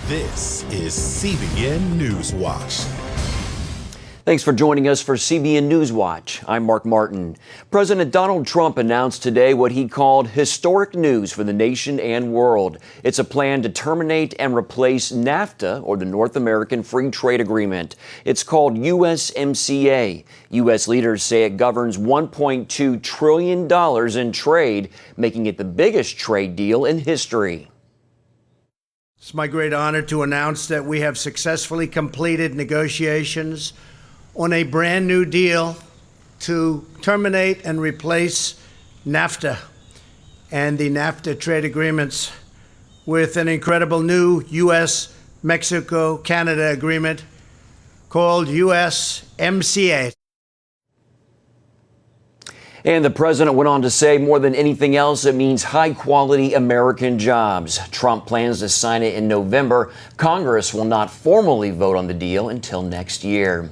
This is CBN NewsWatch. Thanks for joining us for CBN NewsWatch. I'm Mark Martin. President Donald Trump announced today what he called historic news for the nation and world. It's a plan to terminate and replace NAFTA, or the North American Free Trade Agreement. It's called USMCA. U.S. leaders say it governs $1.2 trillion in trade, making it the biggest trade deal in history. It's my great honor to announce that we have successfully completed negotiations on a brand new deal to terminate and replace NAFTA and the NAFTA trade agreements with an incredible new U.S.-Mexico-Canada agreement called USMCA. And the president went on to say more than anything else, it means high-quality American jobs. Trump plans to sign it in November. Congress will not formally vote on the deal until next year.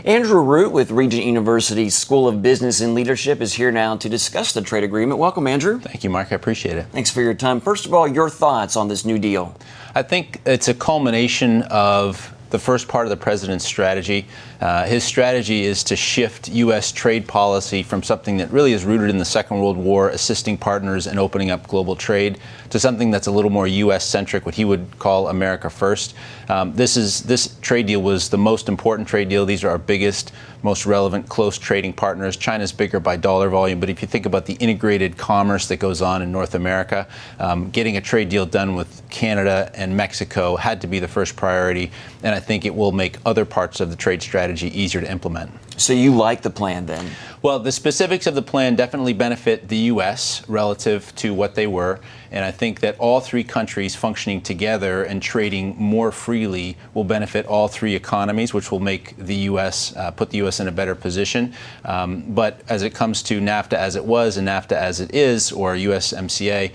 Andrew Root with Regent University's School of Business and Leadership is here now to discuss the trade agreement. Welcome, Andrew. Thank you, Mark. I appreciate it. Thanks for your time. First of all, your thoughts on this new deal. I think it's a culmination of the first part of the president's strategy. His strategy is to shift U.S. trade policy from something that really is rooted in the Second World War, assisting partners and opening up global trade, to something that's a little more U.S.-centric, what he would call America First. This trade deal was the most important trade deal. These are our biggest, most relevant, close trading partners. China's bigger by dollar volume, but if you think about the integrated commerce that goes on in North America, getting a trade deal done with Canada and Mexico had to be the first priority, and I think it will make other parts of the trade strategy easier to implement. So you like the plan then? Well, the specifics of the plan definitely benefit the U.S. relative to what they were. And I think that all three countries functioning together and trading more freely will benefit all three economies, which will make the U.S., put the U.S. in a better position. But as it comes to NAFTA as it was and NAFTA as it is, or USMCA,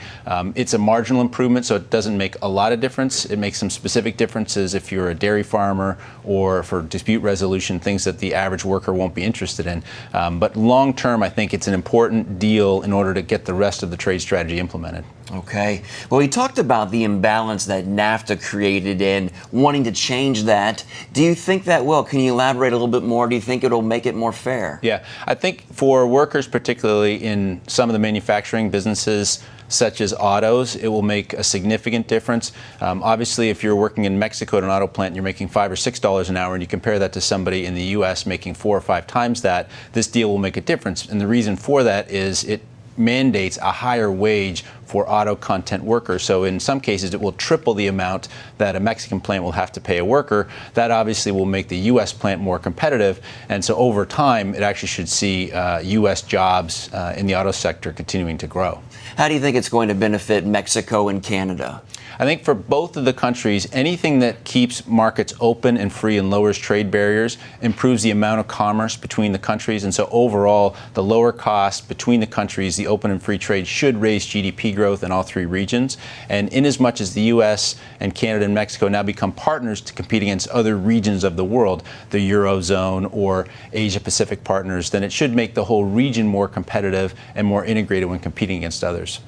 it's a marginal improvement, so it doesn't make a lot of difference. It makes some specific differences if you're a dairy farmer or for dispute resolution, things that the average worker won't be interested in. But long term, I think it's an important deal in order to get the rest of the trade strategy implemented. Okay. Well, he talked about the imbalance that NAFTA created and wanting to change that. Do you think that will? Can you elaborate a little bit more? Do you think it'll make it more fair? Yeah. I think for workers, particularly in some of the manufacturing businesses, such as autos, it will make a significant difference. Obviously, if you're working in Mexico at an auto plant and you're making $5 or $6 an hour, and you compare that to somebody in the U.S. making 4 or 5 times that, this deal will make a difference. And the reason for that is it mandates a higher wage for auto content workers. So in some cases, it will triple the amount that a Mexican plant will have to pay a worker. That obviously will make the U.S. plant more competitive. And so over time, it actually should see U.S. jobs in the auto sector continuing to grow. How do you think it's going to benefit Mexico and Canada? I think for both of the countries, anything that keeps markets open and free and lowers trade barriers improves the amount of commerce between the countries. And so overall, the lower cost between the countries, the open and free trade, should raise GDP growth in all three regions. And inasmuch as the U.S. and Canada and Mexico now become partners to compete against other regions of the world, the Eurozone or Asia-Pacific partners, then it should make the whole region more competitive and more integrated when competing against others.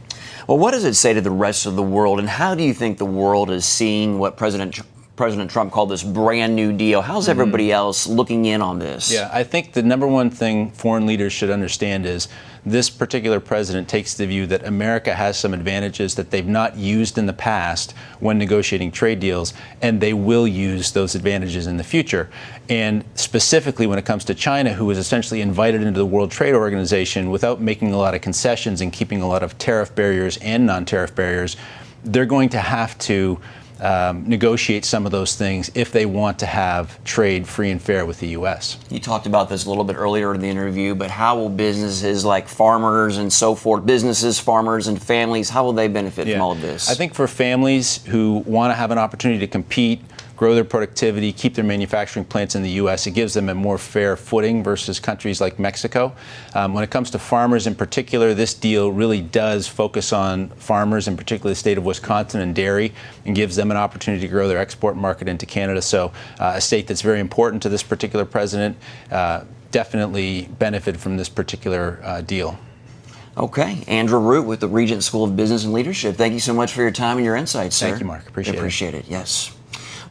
Well, what does it say to the rest of the world, and how do you think the world is seeing what President Trump called this brand new deal? How's everybody else looking in on this? Yeah, I think the number one thing foreign leaders should understand is this particular president takes the view that America has some advantages that they've not used in the past when negotiating trade deals, and they will use those advantages in the future. And specifically when it comes to China, who was essentially invited into the World Trade Organization without making a lot of concessions and keeping a lot of tariff barriers and non-tariff barriers, they're going to have to negotiate some of those things if they want to have trade free and fair with the U.S. You talked about this a little bit earlier in the interview, but how will businesses like farmers and so forth, businesses, farmers, and families, how will they benefit from all of this? I think for families who want to have an opportunity to compete, grow their productivity, keep their manufacturing plants in the U.S., it gives them a more fair footing versus countries like Mexico. When it comes to farmers in particular, this deal really does focus on farmers, in particular the state of Wisconsin and dairy, and gives them an opportunity to grow their export market into Canada. So a state that's very important to this particular president definitely benefited from this particular deal. Okay. Andrew Root with the Regent School of Business and Leadership. Thank you so much for your time and your insights, sir. Thank you, Mark. Appreciate it. Appreciate it, yes.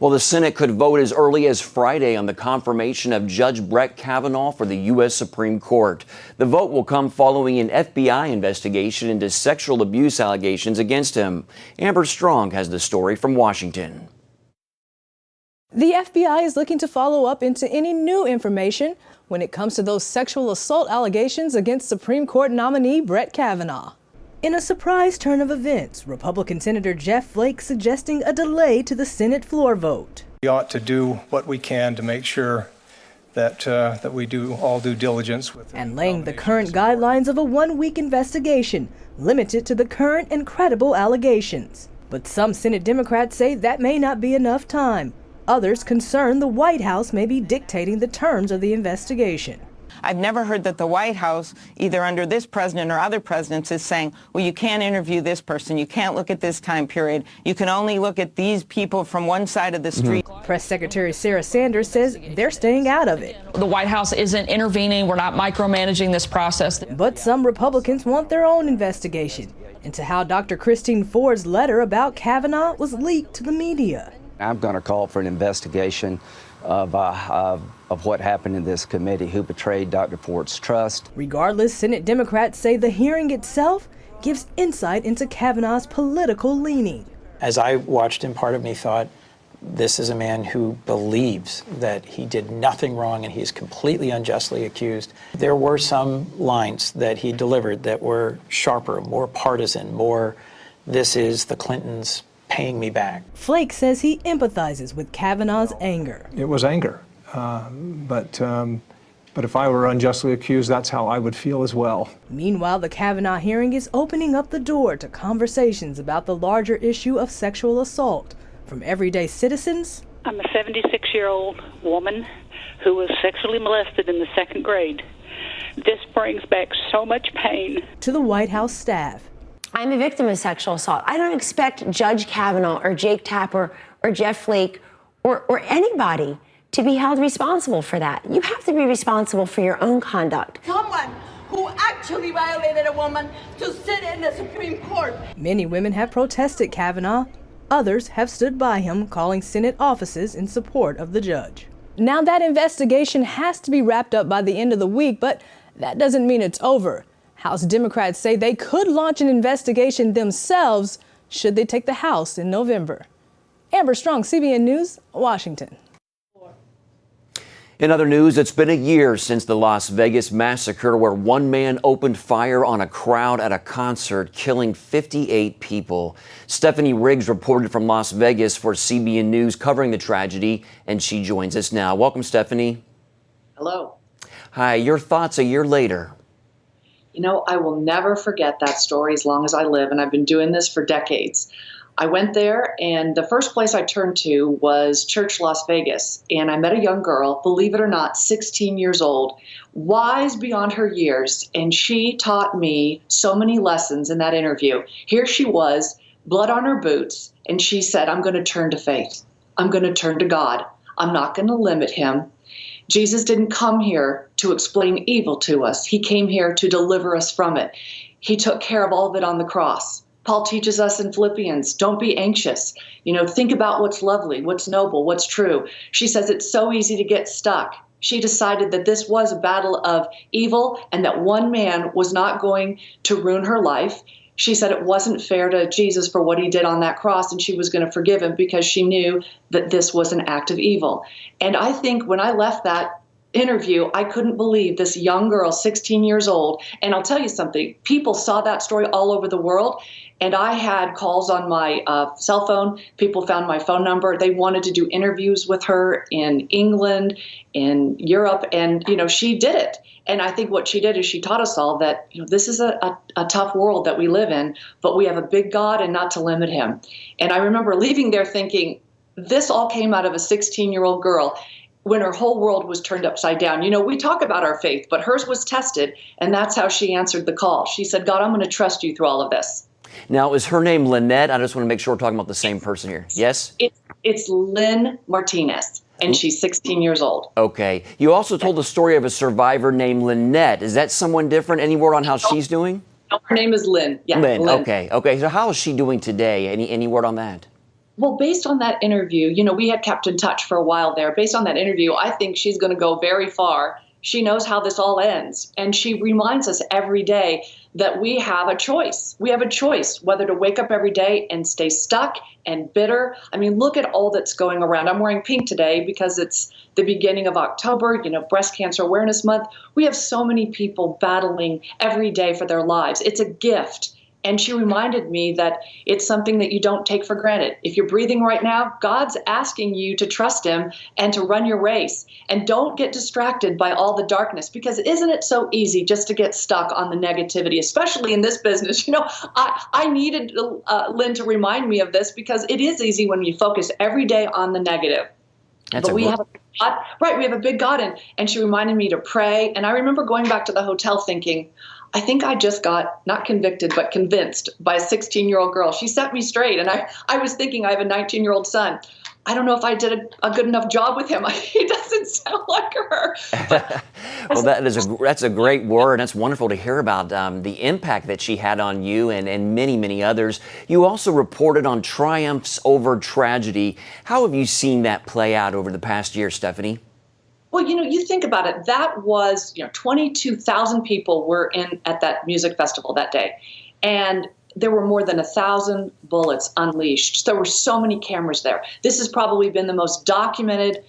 Well, the Senate could vote as early as Friday on the confirmation of Judge Brett Kavanaugh for the U.S. Supreme Court. The vote will come following an FBI investigation into sexual abuse allegations against him. Amber Strong has the story from Washington. The FBI is looking to follow up into any new information when it comes to those sexual assault allegations against Supreme Court nominee Brett Kavanaugh. In a surprise turn of events, Republican Senator Jeff Flake suggesting a delay to the Senate floor vote. We ought to do what we can to make sure that we do all due diligence with and laying the current guidelines of a one-week investigation, limited to the current and credible allegations. But some Senate Democrats say that may not be enough time. Others concerned the White House may be dictating the terms of the investigation. I've never heard that the White House, either under this president or other presidents, is saying, well, you can't interview this person, you can't look at this time period, you can only look at these people from one side of the street. Press Secretary Sarah Sanders says they're staying out of it. The White House isn't intervening, we're not micromanaging this process. But some Republicans want their own investigation into how Dr. Christine Ford's letter about Kavanaugh was leaked to the media. I'm going to call for an investigation of what happened in this committee, who betrayed Dr. Ford's trust. Regardless, Senate Democrats say the hearing itself gives insight into Kavanaugh's political leaning. As I watched him, part of me thought, this is a man who believes that he did nothing wrong and he's completely unjustly accused. There were some lines that he delivered that were sharper, more partisan, more, this is the Clintons paying me back. Flake says he empathizes with Kavanaugh's anger. It was anger, but if I were unjustly accused, that's how I would feel as well. Meanwhile, the Kavanaugh hearing is opening up the door to conversations about the larger issue of sexual assault from everyday citizens. I'm a 76-year-old woman who was sexually molested in the 2nd grade. This brings back so much pain. To the White House staff. I'm a victim of sexual assault. I don't expect Judge Kavanaugh or Jake Tapper or Jeff Flake or anybody to be held responsible for that. You have to be responsible for your own conduct. Someone who actually violated a woman to sit in the Supreme Court. Many women have protested Kavanaugh. Others have stood by him, calling Senate offices in support of the judge. Now that investigation has to be wrapped up by the end of the week, but that doesn't mean it's over. House Democrats say they could launch an investigation themselves should they take the House in November. Amber Strong, CBN News, Washington. In other news, it's been a year since the Las Vegas massacre where one man opened fire on a crowd at a concert, killing 58 people. Stephanie Riggs reported from Las Vegas for CBN News covering the tragedy, and she joins us now. Welcome, Stephanie. Hello. Hi, your thoughts a year later? You know, I will never forget that story as long as I live, and I've been doing this for decades. I went there, and the first place I turned to was Church Las Vegas, and I met a young girl, believe it or not, 16 years old, wise beyond her years, and she taught me so many lessons in that interview. Here she was, blood on her boots, and she said, I'm going to turn to faith. I'm going to turn to God. I'm not going to limit him. Jesus didn't come here to explain evil to us. He came here to deliver us from it. He took care of all of it on the cross. Paul teaches us in Philippians, don't be anxious. Think about what's lovely, what's noble, what's true. She says it's so easy to get stuck. She decided that this was a battle of evil and that one man was not going to ruin her life. She said it wasn't fair to Jesus for what he did on that cross, and she was going to forgive him because she knew that this was an act of evil. And I think when I left that interview, I couldn't believe this young girl, 16 years old. And I'll tell you something, people saw that story all over the world. And I had calls on my cell phone. People found my phone number. They wanted to do interviews with her in England, in Europe. And, she did it. And I think what she did is she taught us all that, this is a tough world that we live in, but we have a big God and not to limit him. And I remember leaving there thinking, this all came out of a 16-year-old girl when her whole world was turned upside down. We talk about our faith, but hers was tested, and that's how she answered the call. She said, God, I'm going to trust you through all of this. Now, is her name Lynette? I just want to make sure we're talking about the same person here. Yes? It's Lynn Martinez, and she's 16 years old. Okay. You also told the story of a survivor named Lynette. Is that someone different? Any word on how she's doing? No, her name is Lynn. Yeah, Lynn. Okay. So how is she doing today? Any word on that? Well, based on that interview, we had kept in touch for a while there. Based on that interview, I think she's going to go very far. She knows how this all ends. And she reminds us every day that we have a choice. We have a choice whether to wake up every day and stay stuck and bitter. I mean, look at all that's going around. I'm wearing pink today because it's the beginning of October, Breast Cancer Awareness Month. We have so many people battling every day for their lives. It's a gift. And she reminded me that it's something that you don't take for granted. If you're breathing right now, God's asking you to trust him and to run your race. And don't get distracted by all the darkness, because isn't it so easy just to get stuck on the negativity, especially in this business? I needed Lynn to remind me of this, because it is easy when you focus every day on the negative. But we have a God, right? We have a big God, and she reminded me to pray. And I remember going back to the hotel thinking, I think I just got not convicted, but convinced by a 16-year-old girl. She set me straight. And I was thinking, I have a 19-year-old son. I don't know if I did a good enough job with him. He doesn't sound like her. Well, that's a great word. That's wonderful to hear about the impact that she had on you and many, many others. You also reported on triumphs over tragedy. How have you seen that play out over the past year, Stephanie? Well, you think about it. That was, 22,000 people were at that music festival that day. And there were more than 1,000 bullets unleashed. There were so many cameras there. This has probably been the most documented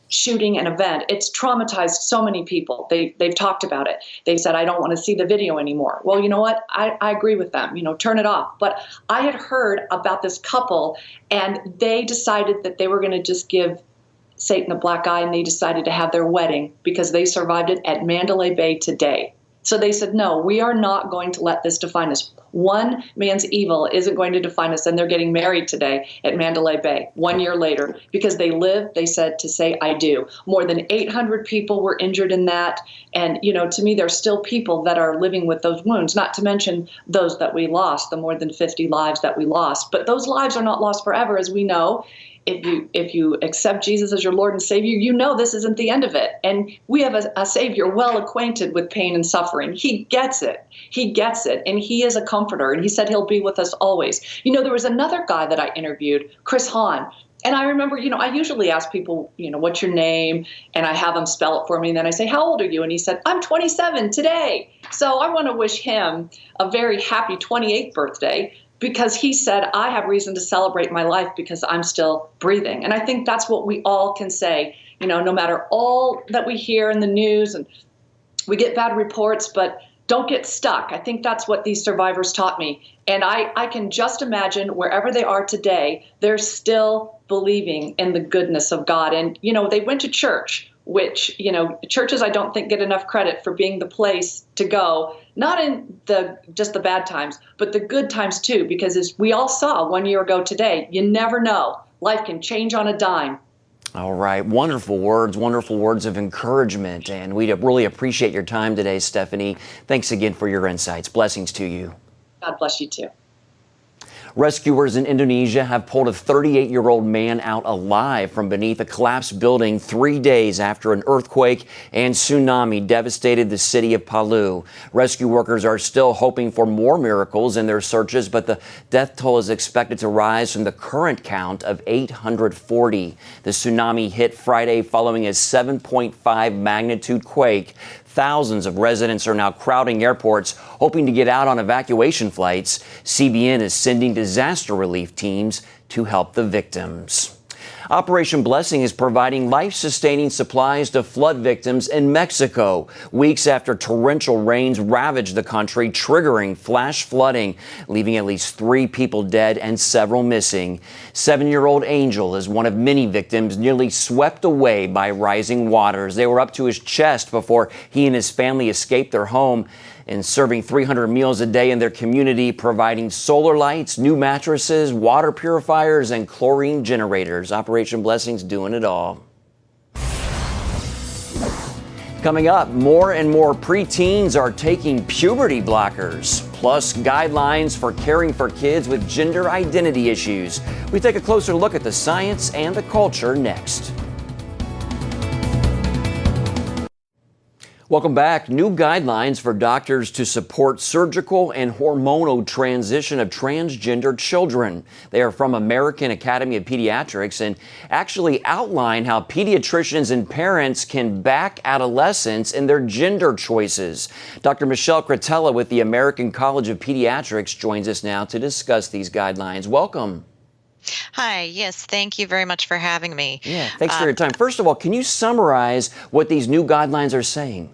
shooting and event. It's traumatized so many people. They've talked about it. They've said, I don't want to see the video anymore. Well, you know what? I agree with them. Turn it off. But I had heard about this couple, and they decided that they were going to just give Satan a black eye, and they decided to have their wedding because they survived it at Mandalay Bay today. So they said, no, we are not going to let this define us. One man's evil isn't going to define us. And they're getting married today at Mandalay Bay 1 year later, because they lived, they said, to say, I do. More than 800 people were injured in that. And, to me, there's still people that are living with those wounds, not to mention those that we lost, the more than 50 lives that we lost. But those lives are not lost forever, as we know. If you accept Jesus as your Lord and Savior, this isn't the end of it. And we have a Savior well acquainted with pain and suffering. He gets it. He gets it. And he is a comforter. And he said he'll be with us always. There was another guy that I interviewed, Chris Hahn. And I remember, I usually ask people, what's your name? And I have them spell it for me. And then I say, how old are you? And he said, I'm 27 today. So I want to wish him a very happy 28th birthday, because he said, I have reason to celebrate my life because I'm still breathing. And I think that's what we all can say, no matter all that we hear in the news, and we get bad reports, but don't get stuck. I think that's what these survivors taught me. And I can just imagine wherever they are today, they're still believing in the goodness of God. And, they went to church, which, churches I don't think get enough credit for being the place to go, not in just the bad times, but the good times too, because as we all saw 1 year ago today, you never know. Life can change on a dime. All right. Wonderful words of encouragement. And we really appreciate your time today, Stephanie. Thanks again for your insights. Blessings to you. God bless you too. Rescuers in Indonesia have pulled a 38-year-old man out alive from beneath a collapsed building 3 days after an earthquake and tsunami devastated the city of Palu. Rescue workers are still hoping for more miracles in their searches, but the death toll is expected to rise from the current count of 840. The tsunami hit Friday following a 7.5 magnitude quake. Thousands of residents are now crowding airports, hoping to get out on evacuation flights. CBN is sending disaster relief teams to help the victims. Operation Blessing is providing life-sustaining supplies to flood victims in Mexico, weeks after torrential rains ravaged the country, triggering flash flooding, leaving at least 3 people dead and several missing. 7-year-old Angel is one of many victims nearly swept away by rising waters. They were up to his chest before he and his family escaped their home, and serving 300 meals a day in their community, providing solar lights, new mattresses, water purifiers, and chlorine generators. Operation Blessing's doing it all. Coming up, more and more preteens are taking puberty blockers, plus guidelines for caring for kids with gender identity issues. We take a closer look at the science and the culture next. Welcome back. New guidelines for doctors to support surgical and hormonal transition of transgender children. They are from American Academy of Pediatrics and actually outline how pediatricians and parents can back adolescents in their gender choices. Dr. Michelle Cretella with the American College of Pediatrics joins us now to discuss these guidelines. Welcome. Hi, yes, thank you very much for having me. Yeah, thanks for your time. First of all, can you summarize what these new guidelines are saying?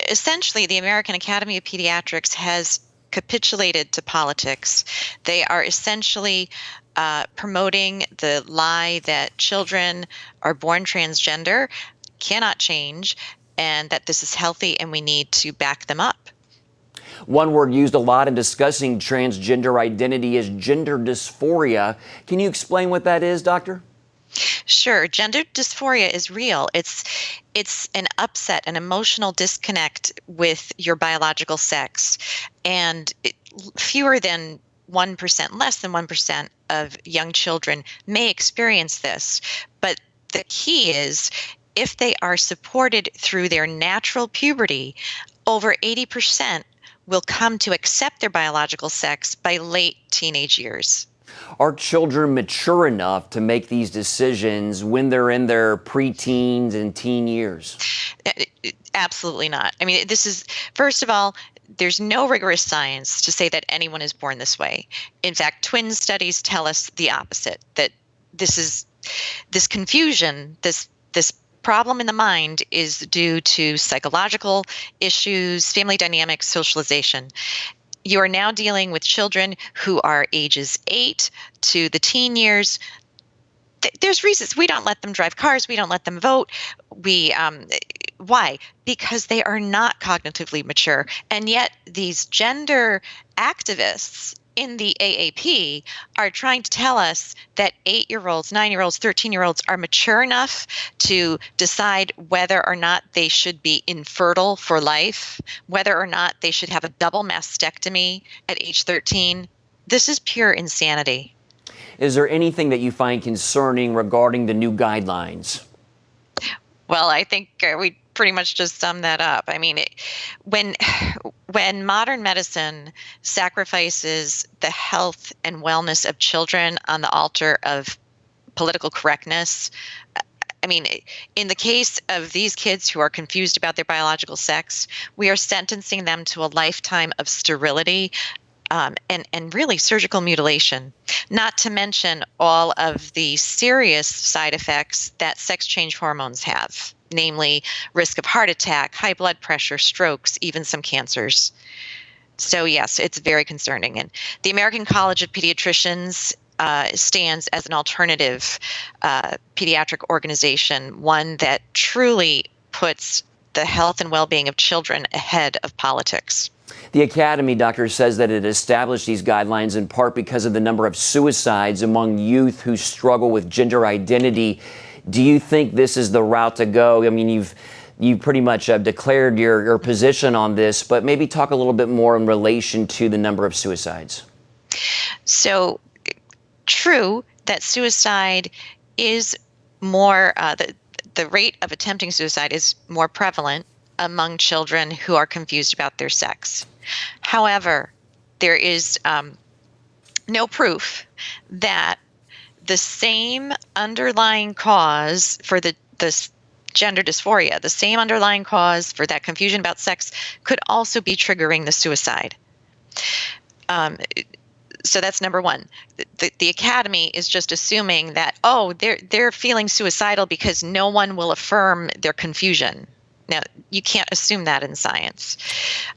Essentially, the American Academy of Pediatrics has capitulated to politics. They are essentially promoting the lie that children are born transgender, cannot change, and that this is healthy and we need to back them up. One word used a lot in discussing transgender identity is gender dysphoria. Can you explain what that is, doctor? Sure. Gender dysphoria is real. It's an upset, an emotional disconnect with your biological sex. And fewer than 1%, less than 1% of young children may experience this. But the key is if they are supported through their natural puberty, over 80% will come to accept their biological sex by late teenage years. Are children mature enough to make these decisions when they're in their preteens and teen years? Absolutely not. I mean, this is, first of all, there's no rigorous science to say that anyone is born this way. In fact, twin studies tell us the opposite, that this confusion, this problem in the mind is due to psychological issues, family dynamics, socialization. You are now dealing with children who are ages 8 to the teen years. There's reasons we don't let them drive cars. We don't let them vote. Why? Because they are not cognitively mature. And yet these gender activists in the AAP are trying to tell us that 8-year-olds, 9-year-olds, 13-year-olds are mature enough to decide whether or not they should be infertile for life, whether or not they should have a double mastectomy at age 13. This is pure insanity. Is there anything that you find concerning regarding the new guidelines? Well, I think we pretty much just summed that up. I mean, when modern medicine sacrifices the health and wellness of children on the altar of political correctness, I mean, in the case of these kids who are confused about their biological sex, we are sentencing them to a lifetime of sterility and really surgical mutilation, not to mention all of the serious side effects that sex change hormones have, namely risk of heart attack, high blood pressure, strokes, even some cancers. So yes, it's very concerning. And the American College of Pediatricians stands as an alternative pediatric organization, one that truly puts the health and well-being of children ahead of politics. The Academy, doctor, says that it established these guidelines in part because of the number of suicides among youth who struggle with gender identity. Do you think this is the route to go? I mean, you've pretty much declared your position on this, but maybe talk a little bit more in relation to the number of suicides. So, true that suicide is more, the rate of attempting suicide is more prevalent among children who are confused about their sex. However, there is no proof that the same underlying cause for the gender dysphoria, the same underlying cause for that confusion about sex could also be triggering the suicide. So that's number one. The Academy is just assuming that, oh, they're feeling suicidal because no one will affirm their confusion. Now, you can't assume that in science.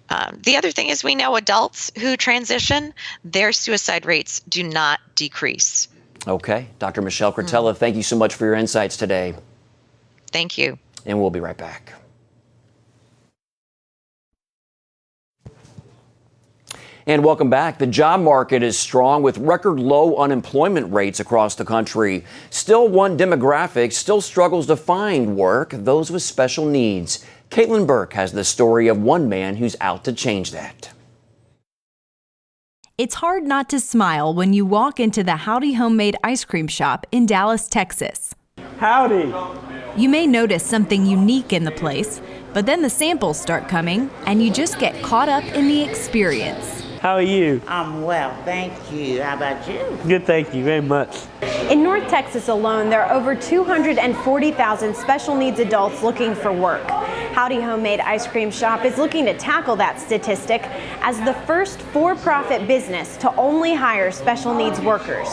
The other thing is we know adults who transition, their suicide rates do not decrease. Okay. Dr. Michelle Cretella, thank you so much for your insights today. Thank you. And we'll be right back. And welcome back. The job market is strong with record low unemployment rates across the country. Still, one demographic still struggles to find work, those with special needs. Caitlin Burke has the story of one man who's out to change that. It's hard not to smile when you walk into the Howdy Homemade Ice Cream Shop in Dallas, Texas. Howdy. You may notice something unique in the place, but then the samples start coming and you just get caught up in the experience. How are you? I'm well, thank you. How about you? Good, thank you very much. In North Texas alone, there are over 240,000 special needs adults looking for work. Howdy Homemade Ice Cream Shop is looking to tackle that statistic as the first for-profit business to only hire special needs workers.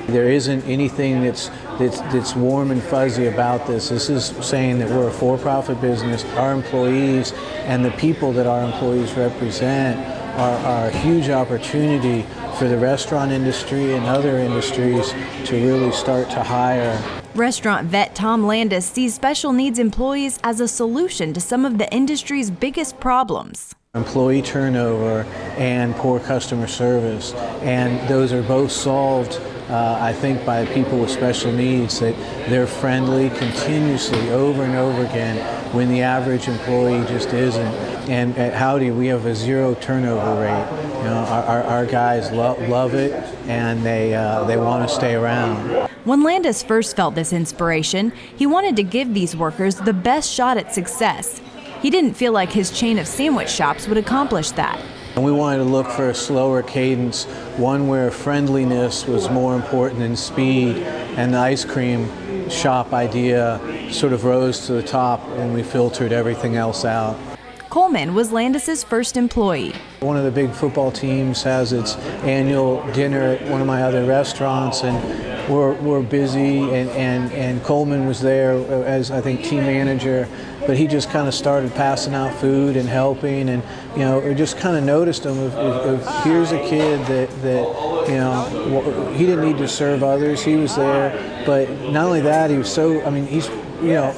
There isn't anything that's warm and fuzzy about this. This is saying that we're a for-profit business. Our employees and the people that our employees represent are a huge opportunity for the restaurant industry and other industries to really start to hire. Restaurant vet Tom Landis sees special needs employees as a solution to some of the industry's biggest problems. Employee turnover and poor customer service, and those are both solved I think by people with special needs, that they're friendly continuously over and over again when the average employee just isn't. And at Howdy, we have a 0 turnover rate. You know, our guys love it, and they want to stay around. When Landis first felt this inspiration, he wanted to give these workers the best shot at success. He didn't feel like his chain of sandwich shops would accomplish that. And we wanted to look for a slower cadence, one where friendliness was more important than speed, and the ice cream shop idea sort of rose to the top, and we filtered everything else out. Coleman was Landis's first employee. One of the big football teams has its annual dinner at one of my other restaurants, and we're busy, and Coleman was there as, I think, team manager, but he just kind of started passing out food and helping, and you know, we just kind of noticed him. If here's a kid that you know, he didn't need to serve others, he was there, but not only that, he was so, I mean, he's, you know,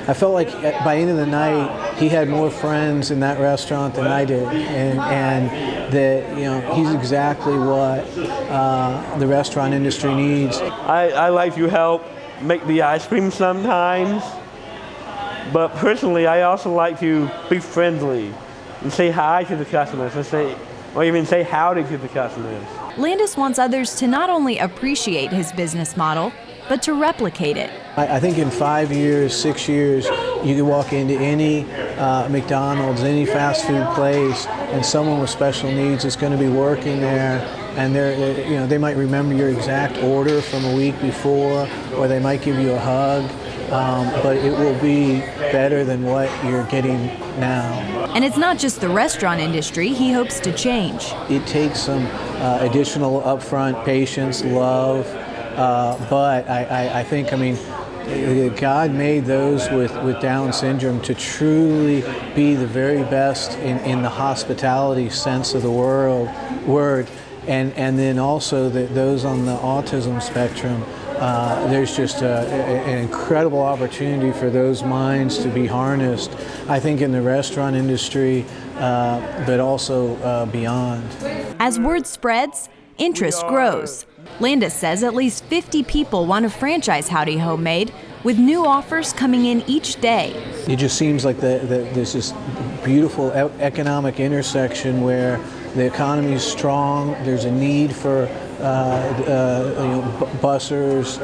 I felt like by the end of the night, he had more friends in that restaurant than I did, and that, you know, he's exactly what the restaurant industry needs. I like to help make the ice cream sometimes, but personally, I also like to be friendly and say hi to the customers, or even say howdy to the customers. Landis wants others to not only appreciate his business model, but to replicate it. I think in 5 years, 6 years, you can walk into any McDonald's, any fast food place, and someone with special needs is going to be working there, and you know, they might remember your exact order from a week before, or they might give you a hug, but it will be better than what you're getting now. And it's not just the restaurant industry he hopes to change. It takes some additional upfront patience, love, but I think, I mean, God made those with Down syndrome to truly be the very best in the hospitality sense of the word, and then also those on the autism spectrum. There's just an incredible opportunity for those minds to be harnessed, I think, in the restaurant industry, but also beyond. As word spreads, interest grows. Landis says at least 50 people want to franchise Howdy Homemade, with new offers coming in each day. It just seems like there's this beautiful economic intersection where the economy is strong. There's a need for you know, bussers,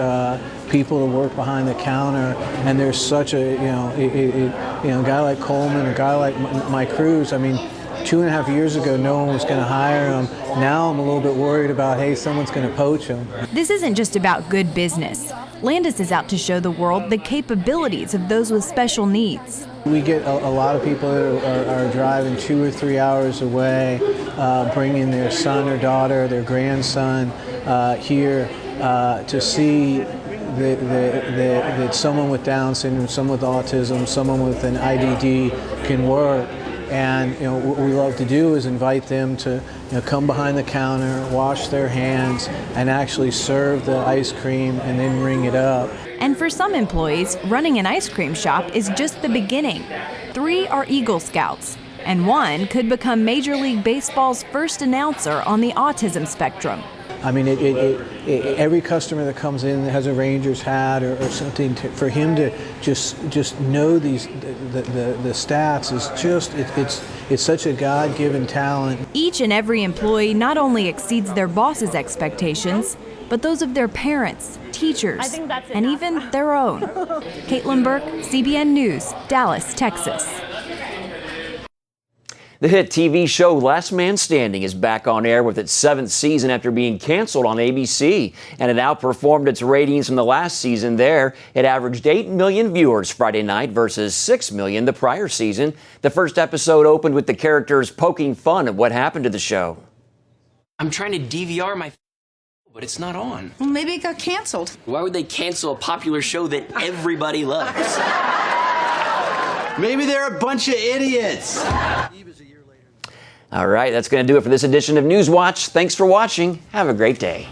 people to work behind the counter, and there's such a, you know, a guy like Coleman, a guy like my Cruz. I mean, 2.5 years ago, no one was going to hire him. Now I'm a little bit worried about, hey, someone's going to poach him. This isn't just about good business. Landis is out to show the world the capabilities of those with special needs. We get a lot of people that are driving 2 or 3 hours away, bringing their son or daughter, their grandson here to see that someone with Down syndrome, someone with autism, someone with an IDD can work. And you know, what we love to do is invite them to, you know, come behind the counter, wash their hands, and actually serve the ice cream and then ring it up. And for some employees, running an ice cream shop is just the beginning. 3 are Eagle Scouts, and 1 could become Major League Baseball's first announcer on the autism spectrum. I mean, every customer that comes in that has a Rangers hat or something, for him to just know the stats is just, it's such a God-given talent. Each and every employee not only exceeds their boss's expectations, but those of their parents, teachers, and even their own. Caitlin Burke, CBN News, Dallas, Texas. The hit TV show Last Man Standing is back on air with its 7th season after being canceled on ABC, and it outperformed its ratings from the last season there. It averaged 8 million viewers Friday night versus 6 million the prior season. The first episode opened with the characters poking fun at what happened to the show. I'm trying to DVR my but it's not on. Well, maybe it got canceled. Why would they cancel a popular show that everybody loves? Maybe they're a bunch of idiots. All right, that's going to do it for this edition of Newswatch. Thanks for watching. Have a great day.